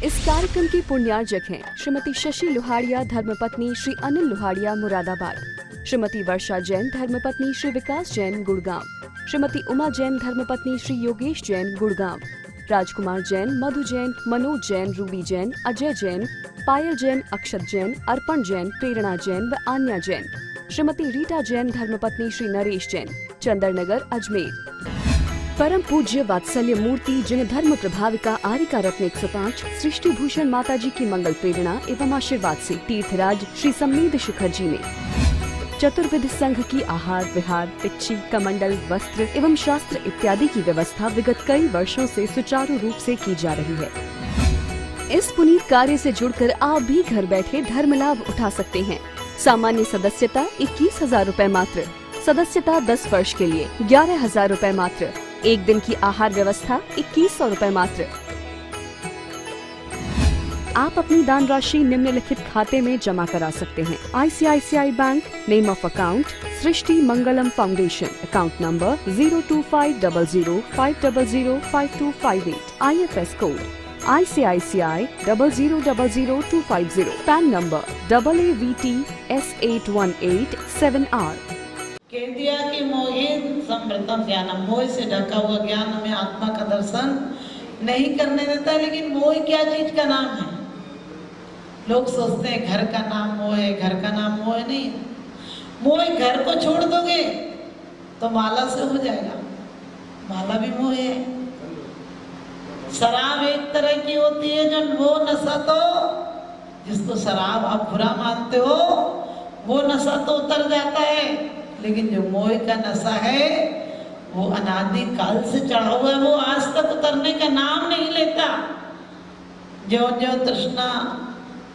इस कार्यक्रम के पुण्यार्जक हैं श्रीमती शशि लोहाड़िया धर्मपत्नी श्री अनिल लोहाड़िया मुरादाबाद, श्रीमती वर्षा जैन धर्मपत्नी श्री विकास जैन गुड़गांव, श्रीमती उमा जैन धर्मपत्नी श्री योगेश जैन गुड़गांव, राजकुमार जैन, मधु जैन, मनोज जैन, रूबी जैन, अजय जैन, पायल जैन, अक्षत जैन, अर्पण जैन, प्रेरणा जैन व आन्या जैन, श्रीमती रीटा जैन धर्मपत्नी श्री नरेश जैन, चंदरनगर अजमेर। परम पूज्य वात्सल्य मूर्ति जिन्हें धर्म प्रभाविका आरिका रत्न 105 सृष्टि भूषण माता जी की मंगल प्रेरणा एवं आशीर्वाद से तीर्थराज श्री सम्मेद शिखर जी में चतुर्विध संघ की आहार विहार, पिच्छी, कमंडल, वस्त्र एवं शास्त्र इत्यादि की व्यवस्था विगत कई वर्षों से सुचारू रूप से की जा रही है। इस पुनीत कार्य से जुड़कर आप भी घर बैठे धर्म लाभ उठा सकते हैं। सामान्य सदस्यता 21,000 रूपए मात्र, सदस्यता 10 वर्ष के लिए 11,000 रूपए मात्र, एक दिन की आहार व्यवस्था 2100 रूपए मात्र। आप अपनी दान राशि निम्नलिखित खाते में जमा करा सकते हैं। ICICI bank, name of account Srishti Mangalam foundation, account number 0250050052558, IFS code ICICI 0000250, pan number AAVTS8187R। कह दिया कि मोहित समृतम ज्ञानम, मोह से ढका हुआ ज्ञान हमें आत्मा का दर्शन नहीं करने देता। लेकिन मोह क्या चीज का नाम है? लोग सोचते हैं घर का नाम मोह है, घर का नाम मोह नहीं। मोह घर को छोड़ दोगे तो माला से हो जाएगा, माला भी मोह है। शराब एक तरह की होती है जो वो नशा, तो जिसको शराब आप बुरा मानते हो वो नशा तो उतर जाता है, लेकिन जो मोह का नशा है वो अनादि काल से चढ़ा हुआ है, वो आज तक उतरने का नाम नहीं लेता। जो जो तृष्णा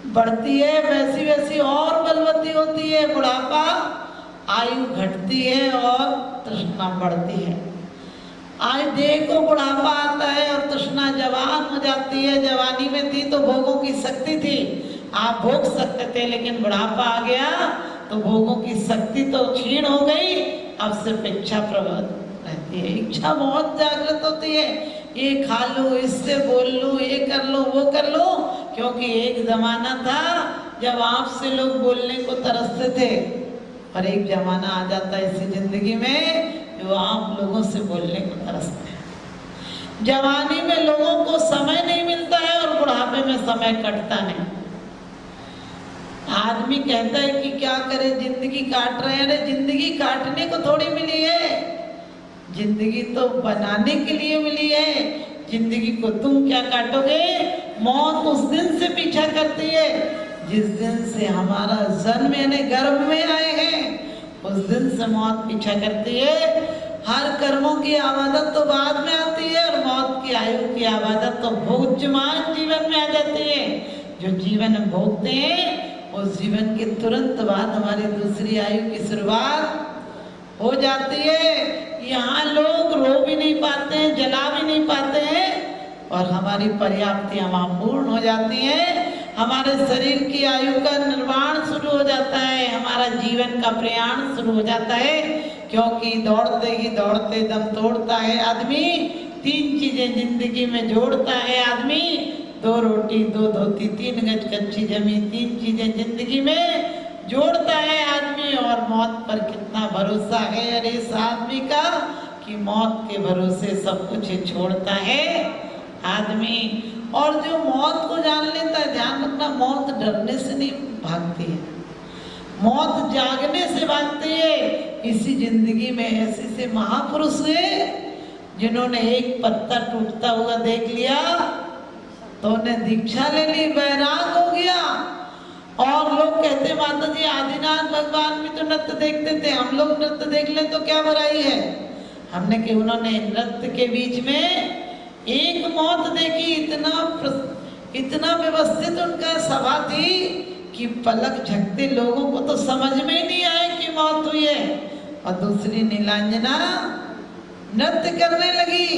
बढ़ती है वैसी वैसी और बलवती होती है। बुढ़ापा, आयु घटती है और तृष्णा बढ़ती है। आज देखो बुढ़ापा आता है और तृष्णा जवान हो जाती है। जवानी में थी तो भोगों की शक्ति थी, आप भोग सकते थे, लेकिन बुढ़ापा आ गया तो भोगों की शक्ति तो क्षीण हो गई। अब सिर्फ इच्छा प्रबल रहती है, इच्छा बहुत जागृत होती है। ये खा लो, इससे बोल लो, ये कर लो, वो कर लो। क्योंकि एक जमाना था जब आपसे लोग बोलने को तरसते थे, और एक जमाना आ जाता है इसी जिंदगी में जो आप लोगों से बोलने को तरसते हैं। जवानी में लोगों को समय नहीं मिलता है और बुढ़ापे में समय कटता नहीं। आदमी कहता है कि क्या करे, जिंदगी काट रहे हैं। अरे जिंदगी काटने को थोड़ी मिली है, जिंदगी तो बनाने के लिए मिली है। जिंदगी को तुम क्या काटोगे? मौत उस दिन से पीछा करती है जिस दिन से हमारा जन्म यानी गर्भ में आए हैं, उस दिन से मौत पीछा करती है। हर कर्मों की आवादत तो बाद में आती है और मौत की आयु की आवादत तो भोज्यमान जीवन में आ जाती है। जो जीवन हम भोगते हैं उस जीवन के तुरंत बाद हमारी दूसरी आयु की शुरुआत हो जाती है। यहाँ लोग रो भी नहीं पाते हैं, जला भी नहीं पाते हैं, और हमारी पर्याप्तियाँ वहाँ पूर्ण हो जाती हैं। हमारे शरीर की आयु का निर्माण शुरू हो जाता है, हमारा जीवन का प्रयाण शुरू हो जाता है। क्योंकि दौड़ते ही दौड़ते दम तोड़ता है आदमी। 3 चीजें जिंदगी में जोड़ता है आदमी, 2 रोटी 2 धोती 3 गज कच्ची जमी। 3 चीजें जिंदगी में जोड़ता है आदमी। और मौत पर कितना भरोसा है अरे इस आदमी का कि मौत के भरोसे सब कुछ छोड़ता है आदमी। और जो मौत को जान लेता है, ध्यान रखना, मौत डरने से नहीं भागती है, मौत जागने से भागती है। इसी जिंदगी में ऐसे से महापुरुष हुए जिन्होंने एक पत्ता टूटता हुआ देख लिया तो उन्हें दीक्षा ले ली, वैराग हो गया। और लोग कहते माता जी आदिनाथ भगवान भी तो नृत्य देखते थे, हम लोग नृत्य देख लें तो क्या बुराई है। हमने कि उन्होंने नृत्य के बीच में एक मौत देखी, इतना व्यवस्थित उनका सभा थी कि पलक झपकते लोगों को तो समझ में ही नहीं आया कि मौत हुई है। और दूसरी नीलांजना नृत्य करने लगी।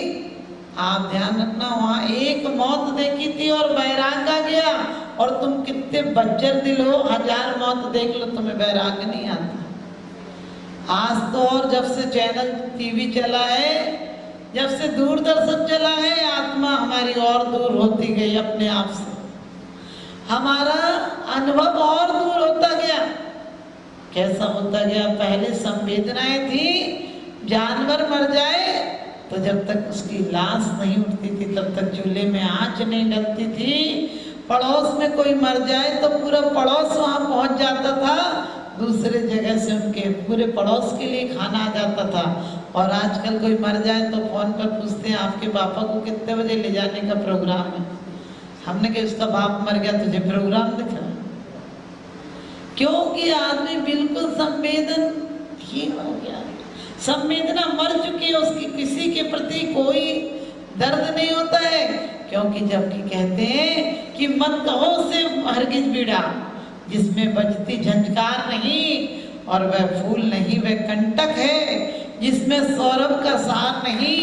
आप ध्यान रखना, वहां एक मौत देखी थी और वैराग आ गया। और तुम कितने बज्जर दिल हो, 1000 मौत देख लो तुम्हें वैराग नहीं आता। आज तो और जब से चैनल टीवी चला है, जब से दूरदर्शन चला है, आत्मा हमारी और दूर होती गई अपने आप से। हमारा अनुभव और दूर होता गया। कैसा होता गया? पहले संवेदनाएं थी, जानवर मर जाए तो जब तक उसकी लाश नहीं उठती थी तब तक चूल्हे में आंच नहीं लगती थी। पड़ोस में कोई मर जाए तो पूरा पड़ोस वहां पहुंच जाता था, दूसरे जगह से उनके पूरे पड़ोस के लिए खाना आ जाता था। और आजकल कोई मर जाए तो फोन पर पूछते हैं आपके पापा को कितने बजे ले जाने का प्रोग्राम है। हमने कहा उसका बाप मर गया, तुझे प्रोग्राम दिखा। क्योंकि आदमी बिल्कुल संवेदनहीन हो गया, संवेदना मर चुकी है उसकी, किसी के प्रति कोई दर्द नहीं होता है। क्योंकि जबकि कहते हैं कि मत कहो से हरगिज बीड़ा, जिसमें बजती झंझकार नहीं और वह फूल नहीं वह कंटक है, जिसमें सौरभ का सार नहीं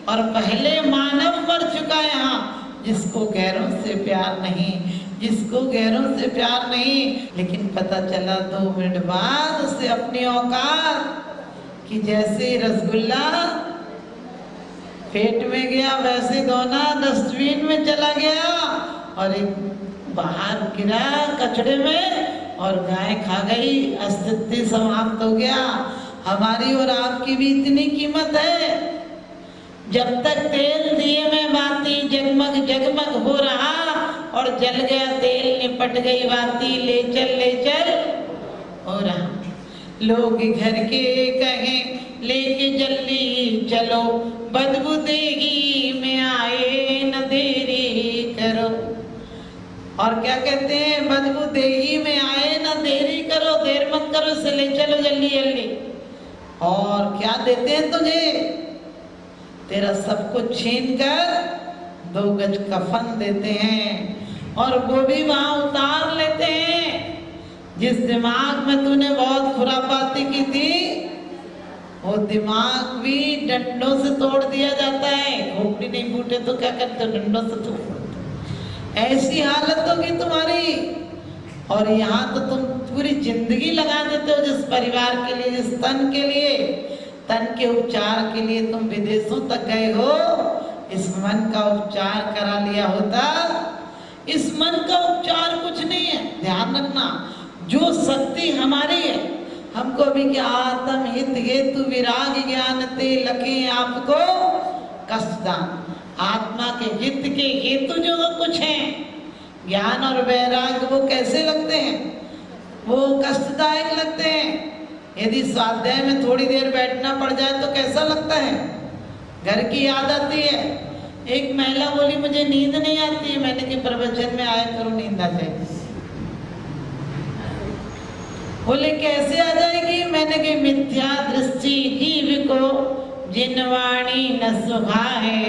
और पहले मानव मर चुका है यहाँ, जिसको गैरों से प्यार नहीं, जिसको गैरों से प्यार नहीं। लेकिन पता चला 2 मिनट बाद उसे अपनी औकात कि जैसे रसगुल्ला पेट में गया वैसे दोना डस्टबिन में चला गया और एक बाहर गिरा कचड़े में और गाय खा गई, अस्तित्व समाप्त हो गया। हमारी और आपकी भी इतनी कीमत है। जब तक तेल दिए में बाती जगमग जगमग हो रहा और जल गया तेल निपट गई बाती, ले चल हो रहा। लोग घर के कहें लेके जल्दी चलो, बदबू देगी में आए न देरी करो। और क्या कहते हैं? बदबू देगी में आए न देरी करो, देर मत करो, से ले चलो जल्दी जल्दी। और क्या देते हैं तुझे? तेरा सब कुछ छीन कर 2 गज कफन देते हैं और वो भी वहां उतार लेते हैं। जिस दिमाग में तूने बहुत खुरापाती की थी वो दिमाग भी डंडों से तोड़ दिया जाता है। खोपड़ी नहीं फूटे तो क्या करते? डंडों से तोड़। ऐसी हालत होगी तुम्हारी। और यहाँ तो तुम पूरी जिंदगी लगा देते हो जिस परिवार के लिए, जिस तन के लिए, तन के उपचार के लिए तुम विदेशों तक गए हो। इस मन का उपचार करा लिया होता। इस मन का उपचार कुछ नहीं है, ध्यान रखना। जो शक्ति हमारी है, हमको भी क्या आत्म हित हेतु विराग ज्ञान ते लखे आपको कष्टदान। आत्मा के हित के हेतु जो कुछ है, ज्ञान और वैराग, वो कैसे लगते हैं? वो कष्टदायक लगते हैं। यदि स्वाध्याय में थोड़ी देर बैठना पड़ जाए तो कैसा लगता है? घर की याद आती है। एक महिला बोली मुझे नींद नहीं आती। मैंने कि प्रवचन में आया करो, नींद आ जाएगी। बोले कैसे आ जाएगी? मैंने कि मिथ्या दृष्टि जीव को जिनवाणी न सुहाए,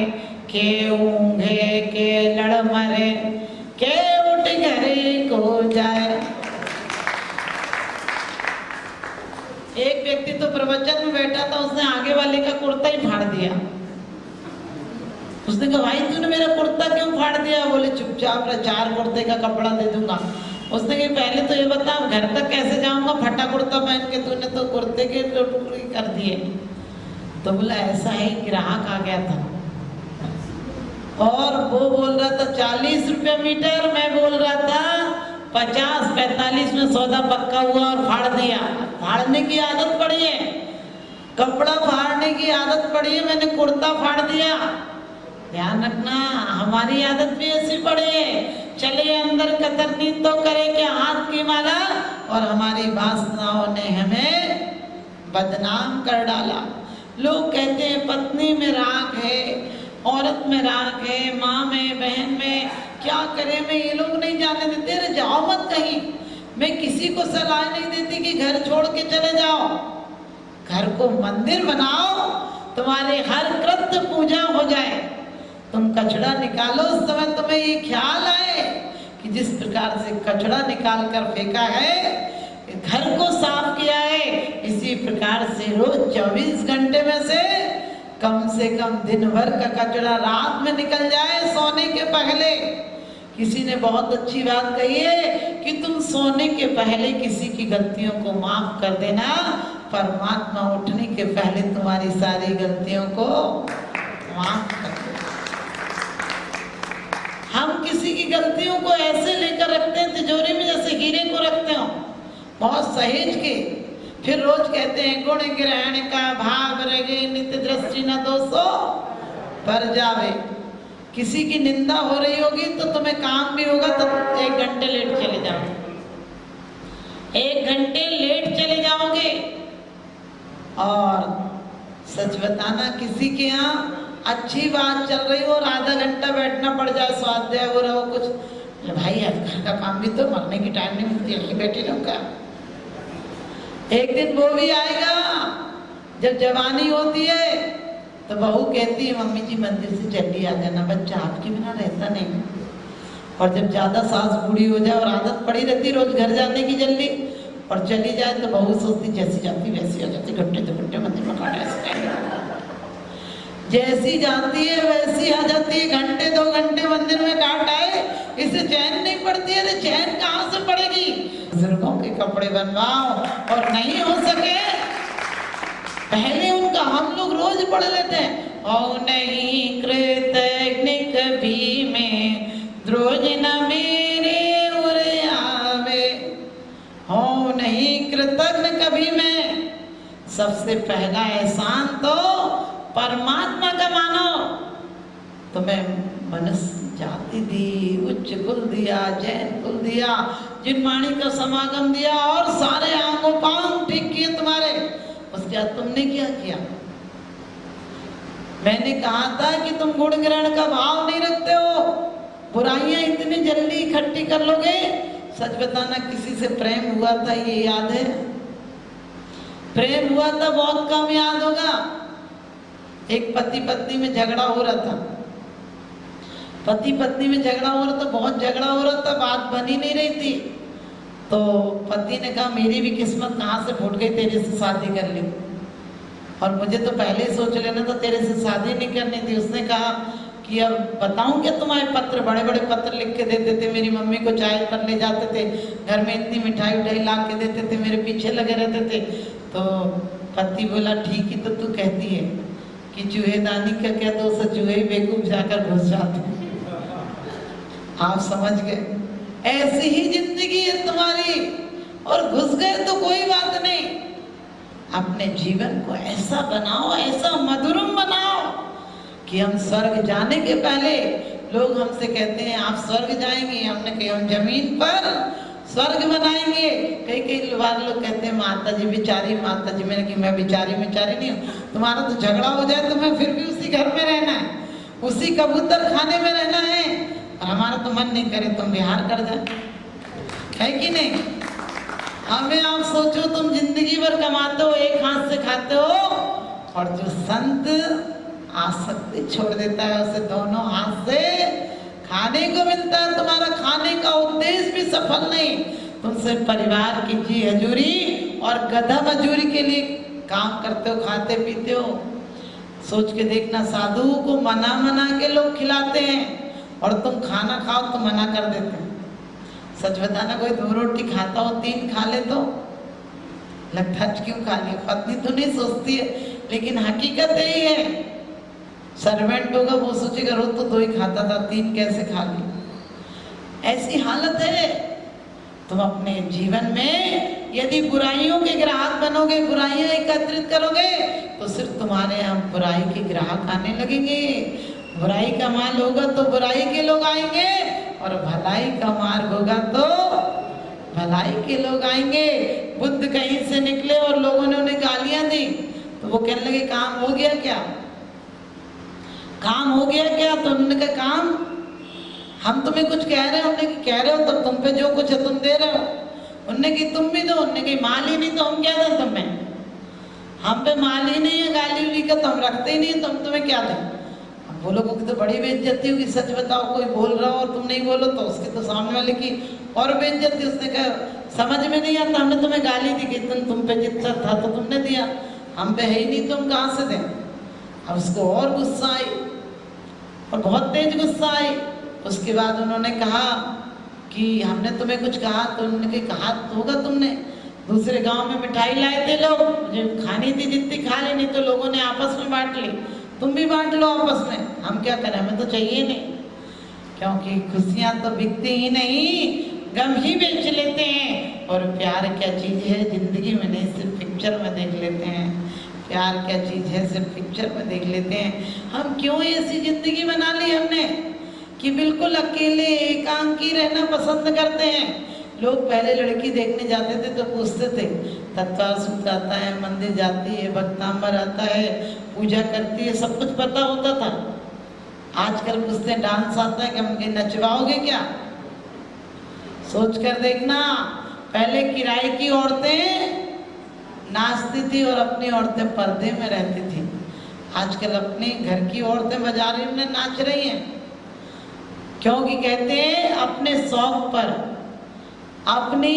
के ऊंघे के लड़ मरे, के उठ घरे को जाए। एक व्यक्ति तो प्रवचन में बैठा था, उसने आगे वाले का कुर्ता ही फाड़ दिया। उसने कहा भाई तूने मेरा कुर्ता क्यों फाड़ दिया? बोले चुपचाप रह, 4 कुर्ते का कपड़ा दे दूंगा। उसने कहा पहले तो ये बता घर तक कैसे जाऊंगा, फटा कुर्ता पहन के, तूने तो कुर्ते के टुकड़े कर दिए। तो बोला ऐसा ही ग्राहक आ गया था और वो बोल रहा था 40 रुपया मीटर, मैं बोल रहा था 50-45 में सौदा पक्का हुआ और फाड़ दिया। फाड़ने की आदत पड़ी है, कपड़ा फाड़ने की आदत पड़ी है, मैंने कुर्ता फाड़ दिया। ध्यान रखना, हमारी आदत भी ऐसी पड़ी है। चले अंदर कतरनी तो करे क्या हाथ की माला, और हमारी वासनाओं ने हमें बदनाम कर डाला। लोग कहते हैं पत्नी में राग है, औरत में राग है, माँ में, बहन में, क्या करे? मैं ये लोग नहीं जाने देते। अरे जाओ मत कहीं। मैं किसी को सलाह नहीं देती कि घर छोड़ के चले जाओ। घर को मंदिर बनाओ, तुम्हारे हर कृत्य पूजा हो जाए। तुम कचड़ा निकालो, उस समय तुम्हें ये ख्याल आए कि जिस प्रकार से कचड़ा निकाल कर फेंका है, घर को साफ किया है, इसी प्रकार से रोज 24 घंटे में से कम दिन भर का कचड़ा रात में निकल जाए सोने के पहले। किसी ने बहुत अच्छी बात कही है कि तुम सोने के पहले किसी की गलतियों को माफ कर देना, परमात्मा उठने के पहले तुम्हारी सारी गलतियों को माफ कर देना। हम किसी की गलतियों को ऐसे लेकर रखते हैं तिजोरी में जैसे हीरे को रखते हो, बहुत सहेज के। फिर रोज कहते हैं गुण ग्रहण का भाव रगे नित्य दृष्टि न दोषो पर जावे। किसी की निंदा हो रही होगी तो तुम्हें काम भी होगा तो 1 घंटे लेट चले जाओगे, 1 घंटे लेट चले जाओगे। और सच बताना, किसी के यहाँ अच्छी बात चल रही हो और आधा घंटा बैठना पड़ जाए, स्वाध्याय हो रहा हो कुछ, अरे भाई आज घर का काम भी तो, मरने की टाइम नहीं मिलती, यहीं बैठे रहूँगा। एक दिन वो भी आएगा जब जवानी होती है तो बहू कहती है मम्मी जी मंदिर से जल्दी आ जाना, बच्चा आपके बिना रहता नहीं। और जब ज़्यादा सास बूढ़ी हो जाए और आदत पड़ी रहती रोज घर जाने की जल्दी और चली जाए तो बहू सोचती जैसी जाती वैसी हो जाती, घंटे 2 घंटे मंदिर में काटा ऐसे, जैसी जाती है वैसी आ जाती है, घंटे 2 घंटे मंदिर में काट आए, इसे चैन नहीं पड़ती है। चैन कहाँ से पड़ेगी? बुजुर्गों के कपड़े बनवाओ और नहीं हो सके पहले उनका हम लोग रोज पढ़ लेते हैं, और नहीं कृतज्ञ कभी में द्रोज न मेरे उरे आवे, हो नहीं कृतज्ञ कभी में। सबसे पहला एहसान तो परमात्मा का मानो। तुम्हें मनुष्य जाति दी, उच्च कुल दिया, जैन कुल दिया, जिनवाणी का समागम दिया और सारे आंगों पांव ठीक किए तुम्हारे, उसके बाद तुमने क्या किया? मैंने कहा था कि तुम गुण ग्रहण का भाव नहीं रखते हो, बुराइयां इतनी जल्दी इकट्ठी कर लोगे। सच बताना, किसी से प्रेम हुआ था ये याद है? प्रेम हुआ था बहुत कम याद होगा। एक पति पत्नी में झगड़ा हो रहा था, पति पत्नी में झगड़ा हो रहा था, बहुत झगड़ा हो रहा था, बात बनी नहीं रही थी। तो पति ने कहा मेरी भी किस्मत कहाँ से फूट गई, तेरे से शादी कर ली, और मुझे तो पहले ही सोच लेना था, तेरे से शादी नहीं करनी थी। उसने कहा कि अब बताऊं क्या तुम्हारे पत्र, बड़े बड़े पत्र लिख के देते थे, मेरी मम्मी को चाय पर ले जाते थे, घर में इतनी मिठाई उठाई ला के देते थे, मेरे पीछे लगे रहते थे। तो पति बोला ठीक ही तो तू कहती है कि चूहेदानी का क्या दोष है, चूहे बेवकूफ जाकर घुस जाते। आप समझ गए, ऐसी ही जिंदगी है तुम्हारी, और घुस गए तो कोई बात नहीं। अपने जीवन को ऐसा बनाओ, ऐसा मधुरम बनाओ कि हम स्वर्ग जाने के पहले लोग हमसे कहते हैं आप स्वर्ग जाएंगे, हमने कहा हम जमीन पर स्वर्ग बनाएंगे। कई बार लोग कहते हैं माता जी बिचारी, माता जी, मैंने कि मैं बिचारी नहीं हूँ, तुम्हारा तो झगड़ा हो जाए तो मैं फिर भी उसी घर में रहना है, उसी कबूतर खाने में रहना है, और हमारा तो मन नहीं करे तुम बिहार कर जाए, है कि नहीं? हमें आप सोचो, तुम जिंदगी भर कमाते हो, एक हाथ से खाते हो, और जो संत आसक्ति छोड़ देता है उसे दोनों हाथ से खाने को मिलता है। तुम्हारा खाने का उद्देश्य भी सफल नहीं, तुम सिर्फ परिवार की जी हजूरी और गधा मजूरी के लिए काम करते हो, खाते पीते हो। सोच के देखना, साधुओं को मना के लोग खिलाते हैं और तुम खाना खाओ तो मना कर देते हैं। सच बताना, कोई 2 रोटी खाता हो 3 खा ले तो लगता है क्यों खा लिया, पत्नी तो नहीं सोचती है, लेकिन हकीकत यही है। सर्वेंट होगा वो सोचेगा रोज तो 2 ही खाता था, 3 कैसे खा ली? ऐसी हालत है। तुम अपने जीवन में यदि बुराइयों के ग्राहक बनोगे, बुराइयां एकत्रित करोगे, तो सिर्फ तुम्हारे यहाँ बुराई के ग्राहक आने लगेंगे। बुराई का माल होगा तो बुराई के लोग आएंगे, और भलाई का मार्ग होगा तो भलाई के लोग आएंगे। बुद्ध कहीं से निकले और लोगों ने उन्हें गालियां दी, तो वो कहने लगे काम हो गया क्या, काम हो गया क्या? तो उन्होंने कहा काम, हम तुम्हें कुछ कह रहे हो, उन्होंने कह रहे हो, तब तुम पे जो कुछ है तुम दे रहे हो। उन्होंने की तुम भी दो, उन्होंने कही माल ही नहीं तो हम क्या दें तुम्हें, हम पे माल ही नहीं है, गाली उली का तो हम रखते ही नहीं, तुम तुम्हें क्या दें? अब वो लोगों की तो बड़ी बेइज्जती होगी। सच बताओ, कोई बोल रहा हो और तुम नहीं बोलो तो उसके तो सामने वाले की और बेइज्जती। उसने कहा समझ में नहीं आता, हमने तुम्हें गाली दी कि तुम पे जितना था तो तुमने दिया, हम पे है ही नहीं, तुम कहाँ से दें? अब उसको और गुस्सा आई, और बहुत तेज गुस्सा आई। उसके बाद उन्होंने कहा कि हमने तुम्हें कुछ कहा? तो उन्होंने कहा होगा तुमने, दूसरे गांव में मिठाई लाए थे लोग, मुझे खानी थी जितनी खा ली, नहीं तो लोगों ने आपस में बांट ली, तुम भी बांट लो आपस में, हम क्या करें, हमें तो चाहिए नहीं। क्योंकि खुशियां तो बिकती ही नहीं, गम ही बेच लेते हैं। और प्यार क्या चीज़ है जिंदगी में नहीं, सिर्फ पिक्चर में देख लेते हैं। प्यार क्या चीज़ है सिर्फ पिक्चर में देख लेते हैं। हम क्यों ऐसी जिंदगी बना ली हमने कि बिल्कुल अकेले एकांकी रहना पसंद करते हैं। लोग पहले लड़की देखने जाते थे तो पूछते थे तत्वार सूत्र आता है, मंदिर जाती है, भक्तांबर आता है, पूजा करती है, सब कुछ पता होता था। आजकल पूछते हैं डांस आता है कि हम नचवाओगे क्या? सोच कर देखना, पहले किराए की औरतें नाचती थी और अपनी औरतें पर्दे में रहती थी। आजकल अपने घर की औरतें बाजारों में नाच रही हैं, क्योंकि कहते हैं अपने शौक पर, अपनी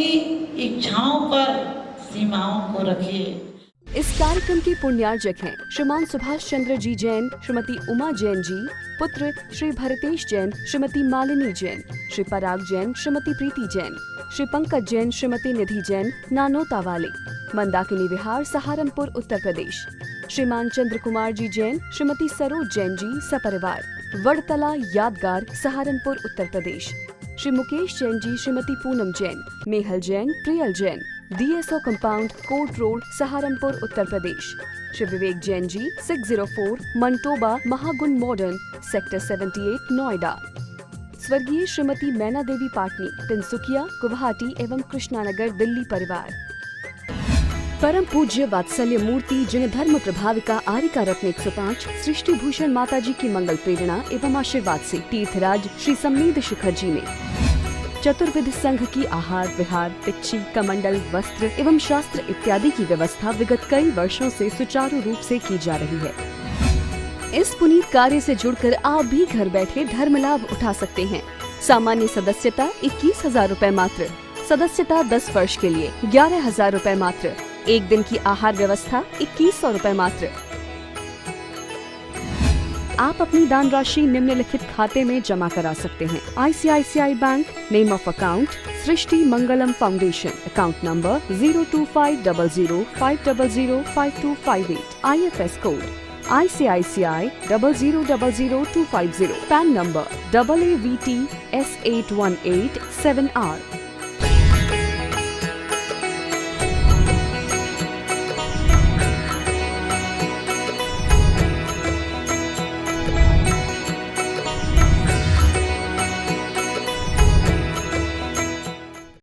इच्छाओं पर सीमाओं को रखिए। इस कार्यक्रम के पुण्यार्जक हैं श्रीमान सुभाष चंद्र जी जैन, श्रीमती उमा जैन जी, पुत्र श्री भरतेश जैन, श्रीमती मालिनी जैन, श्री पराग जैन, श्रीमती प्रीति जैन, श्री पंकज जैन, श्रीमती निधि जैन, नानोता वाले, मंदाकिनी विहार, सहारनपुर, उत्तर प्रदेश। श्रीमान चंद्र कुमार जी जैन, श्रीमती सरोज जैन जी, सपरिवार, वड़तला यादगार, Saharanpur, Uttar Pradesh. Shri Mukesh Jain ji, Shrimati Poonam Jain, Mehal Jain, Priyal Jain, DSO compound, court road, Saharanpur, Uttar Pradesh. Shri Vivek Jain ji, 604 Manitoba, Mahagun modern, sector 78, Noida. स्वर्गीय श्रीमती मैना देवी पाटनी, तिनसुकिया, गुवाहाटी एवं कृष्णानगर, दिल्ली परिवार। परम पूज्य वात्सल्य मूर्ति जिन्हें धर्म प्रभाविका आरिका रत्न 105 सृष्टि भूषण माता जी की मंगल प्रेरणा एवं आशीर्वाद से तीर्थराज श्री सम्मेद शिखर जी में चतुर्विध संघ की आहार विहार, पिच्छी, कमंडल, वस्त्र एवं शास्त्र इत्यादि की व्यवस्था विगत कई वर्षों से सुचारू रूप से की जा रही है। इस पुनीत कार्य से जुड़कर आप भी घर बैठे धर्म लाभ उठा सकते हैं। सामान्य सदस्यता 21,000 रूपए मात्र, सदस्यता 10 वर्ष के लिए 11,000 रूपए मात्र, एक दिन की आहार व्यवस्था 2100 रूपए मात्र। आप अपनी दान राशि निम्नलिखित खाते में जमा करा सकते हैं। ICICI bank, name of account Srishti Mangalam foundation, account number 0250050052558, IFS code ICICI 0000250, pan number AAVT S8187R,